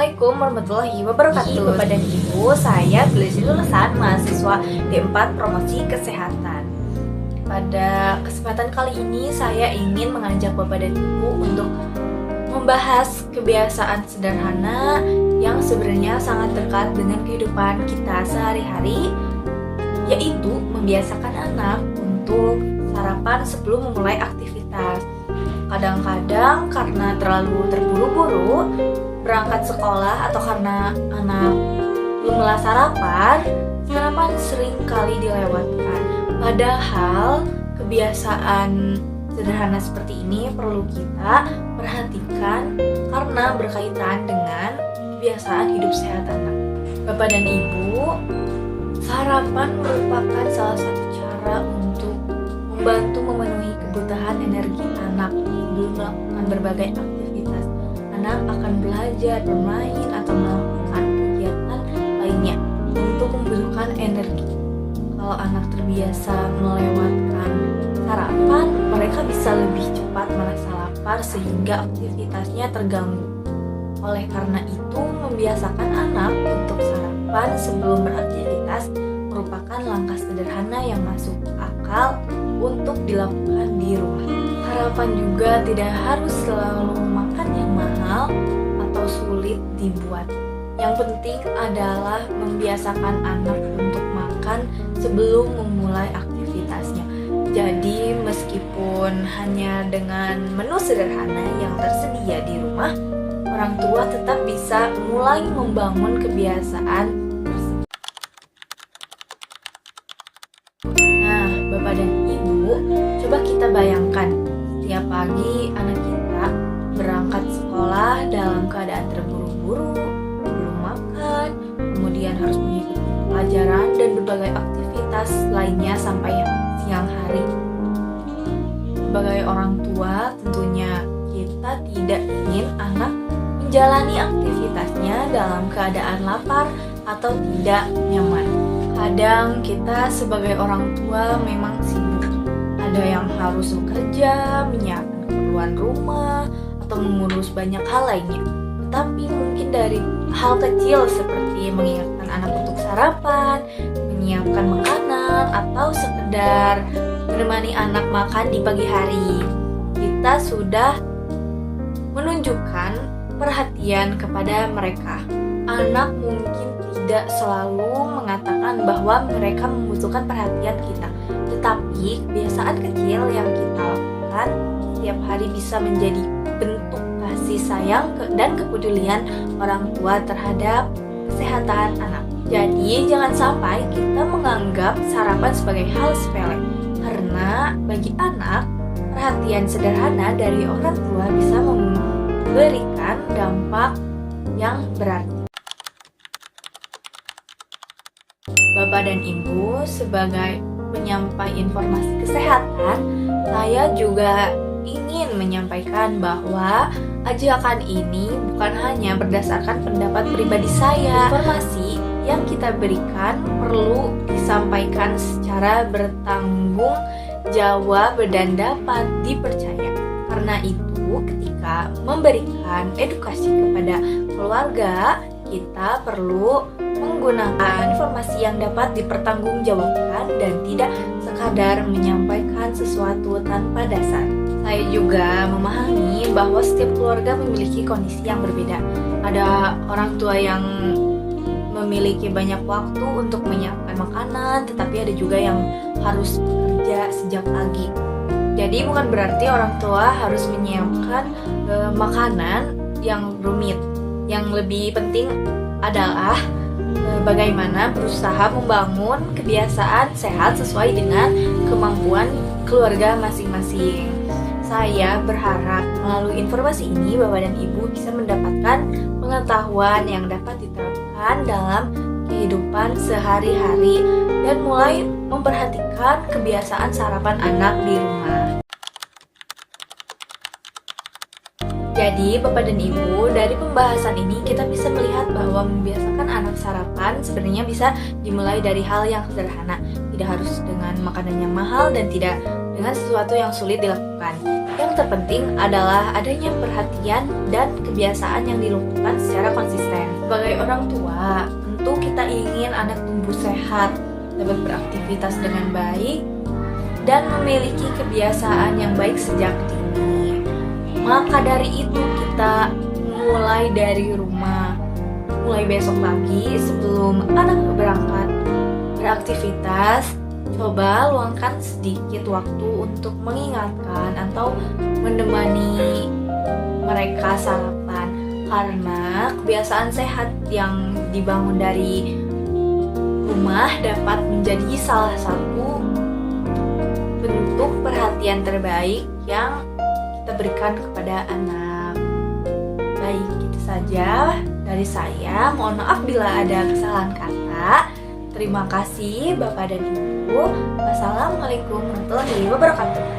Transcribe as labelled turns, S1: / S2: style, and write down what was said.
S1: Assalamualaikum warahmatullahi wabarakatuh. Bapak dan Ibu, saya Blesi Lulusan mahasiswa D4 Promosi Kesehatan. Pada kesempatan kali ini saya ingin mengajak Bapak dan Ibu untuk membahas kebiasaan sederhana yang sebenarnya sangat dekat dengan kehidupan kita sehari-hari, yaitu membiasakan anak untuk sarapan sebelum memulai aktivitas. Kadang-kadang karena terlalu terburu-buru berangkat sekolah atau karena anak belum sarapan sering kali dilewatkan. Padahal kebiasaan sederhana seperti ini perlu kita perhatikan karena berkaitan dengan kebiasaan hidup sehat anak. Bapak dan Ibu, sarapan merupakan salah satu cara untuk membantu memenuhi kebutuhan energi anak sebelum melakukan berbagai aktivitas. Anak akan belajar, bermain, atau melakukan kegiatan lainnya untuk membutuhkan energi. Kalau anak terbiasa melewatkan sarapan, mereka bisa lebih cepat merasa lapar sehingga aktivitasnya terganggu. Oleh karena itu, membiasakan anak untuk sarapan sebelum beraktivitas merupakan langkah sederhana yang masuk akal untuk dilakukan di rumah. Sarapan juga tidak harus selalu makan yang mahal atau sulit dibuat. Yang penting adalah membiasakan anak untuk makan sebelum memulai aktivitasnya. Jadi meskipun hanya dengan menu sederhana yang tersedia di rumah, orang tua tetap bisa mulai membangun kebiasaan tersebut. Nah, Bapak dan Ibu, coba kita bayangkan setiap pagi anak kita berangkat sekolah dalam keadaan terburu-buru, belum makan, kemudian harus mengikuti pelajaran dan berbagai aktivitas lainnya sampai siang hari. Sebagai orang tua, tentunya kita tidak ingin anak menjalani aktivitasnya dalam keadaan lapar atau tidak nyaman. Kadang kita sebagai orang tua memang sibuk. Ada yang harus bekerja, menyiapkan keperluan rumah, atau mengurus banyak hal lainnya. Tetapi mungkin dari hal kecil seperti mengingatkan anak untuk sarapan, menyiapkan makanan, atau sekedar menemani anak makan di pagi hari, kita sudah menunjukkan perhatian kepada mereka. Anak mungkin tidak selalu mengatakan bahwa mereka membutuhkan perhatian kita, tetapi kebiasaan kecil yang kita lakukan setiap hari bisa menjadi bentuk kasih sayang dan kepedulian orang tua terhadap kesehatan anak. Jadi jangan sampai kita menganggap sarapan sebagai hal sepele, karena bagi anak perhatian sederhana dari orang tua bisa memberikan dampak yang berarti. Bapak dan Ibu, sebagai penyampai informasi kesehatan, saya juga ingin menyampaikan bahwa ajakan ini bukan hanya berdasarkan pendapat pribadi saya. Informasi yang kita berikan perlu disampaikan secara bertanggung jawab dan dapat dipercaya. Karena itu, ketika memberikan edukasi kepada keluarga, kita perlu menggunakan informasi yang dapat dipertanggungjawabkan dan tidak sekadar menyampaikan sesuatu tanpa dasar. Saya juga memahami bahwa setiap keluarga memiliki kondisi yang berbeda. Ada orang tua yang memiliki banyak waktu untuk menyiapkan makanan, tetapi ada juga yang harus bekerja sejak pagi. Jadi bukan berarti orang tua harus menyiapkan makanan yang rumit. Yang lebih penting adalah bagaimana berusaha membangun kebiasaan sehat sesuai dengan kemampuan keluarga masing-masing. Saya berharap melalui informasi ini Bapak dan Ibu bisa mendapatkan pengetahuan yang dapat diterapkan dalam kehidupan sehari-hari dan mulai memperhatikan kebiasaan sarapan anak di rumah. Jadi, Bapak dan Ibu, dari pembahasan ini kita bisa melihat bahwa membiasakan anak sarapan sebenarnya bisa dimulai dari hal yang sederhana. Tidak harus dengan makanan yang mahal dan tidak dengan sesuatu yang sulit dilakukan. Yang terpenting adalah adanya perhatian dan kebiasaan yang dilakukan secara konsisten. Sebagai orang tua, tentu kita ingin anak tumbuh sehat, dapat beraktivitas dengan baik, dan memiliki kebiasaan yang baik sejak dini. Maka dari itu kita mulai dari rumah. Mulai besok pagi sebelum anak berangkat beraktivitas, coba luangkan sedikit waktu untuk mengingatkan atau menemani mereka sarapan. Karena kebiasaan sehat yang dibangun dari rumah dapat menjadi salah satu bentuk perhatian terbaik yang kita berikan kepada anak. Baik, itu saja dari saya. Mohon maaf bila ada kesalahan kata. Terima kasih Bapak dan Ibu. Wassalamualaikum warahmatullahi wabarakatuh.